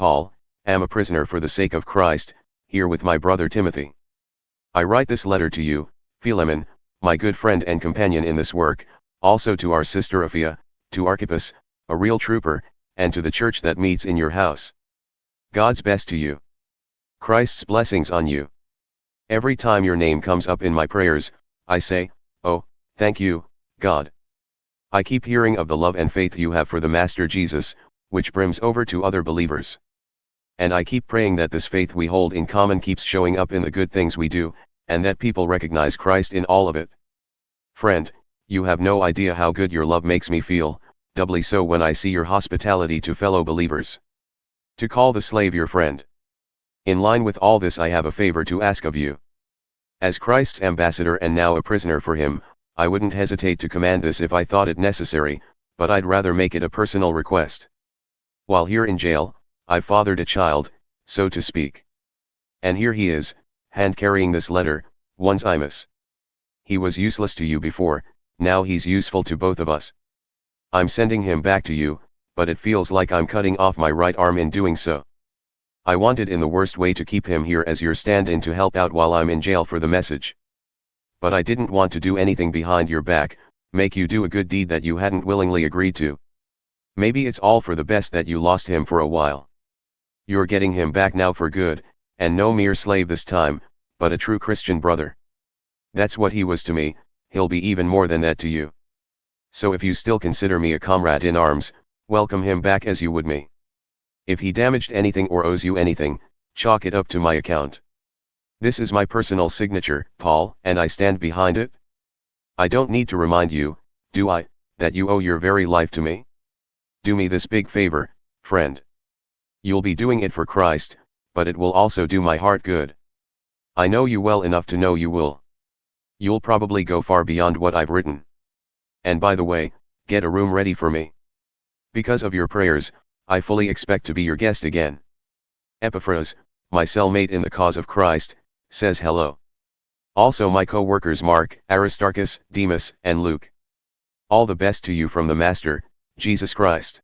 Paul, am a prisoner for the sake of Christ, here with my brother Timothy. I write this letter to you, Philemon, my good friend and companion in this work, also to our sister Apphia, to Archippus, a real trooper, and to the church that meets in your house. God's best to you. Christ's blessings on you. Every time your name comes up in my prayers, I say, oh, thank you, God. I keep hearing of the love and faith you have for the Master Jesus, which brims over to other believers. And I keep praying that this faith we hold in common keeps showing up in the good things we do, and that people recognize Christ in all of it. Friend, you have no idea how good your love makes me feel, doubly so when I see your hospitality to fellow believers. To call the slave your friend. In line with all this, I have a favor to ask of you. As Christ's ambassador and now a prisoner for him, I wouldn't hesitate to command this if I thought it necessary, but I'd rather make it a personal request. While here in jail, I've fathered a child, so to speak. And here he is, hand-carrying this letter, Onesimus. He was useless to you before, now he's useful to both of us. I'm sending him back to you, but it feels like I'm cutting off my right arm in doing so. I wanted in the worst way to keep him here as your stand-in to help out while I'm in jail for the message. But I didn't want to do anything behind your back, make you do a good deed that you hadn't willingly agreed to. Maybe it's all for the best that you lost him for a while. You're getting him back now for good, and no mere slave this time, but a true Christian brother. That's what he was to me, he'll be even more than that to you. So if you still consider me a comrade in arms, welcome him back as you would me. If he damaged anything or owes you anything, chalk it up to my account. This is my personal signature, Paul, and I stand behind it. I don't need to remind you, do I, that you owe your very life to me? Do me this big favor, friend. You'll be doing it for Christ, but it will also do my heart good. I know you well enough to know you will. You'll probably go far beyond what I've written. And by the way, get a room ready for me. Because of your prayers, I fully expect to be your guest again. Epaphras, my cellmate in the cause of Christ, says hello. Also my co-workers Mark, Aristarchus, Demas, and Luke. All the best to you from the Master, Jesus Christ.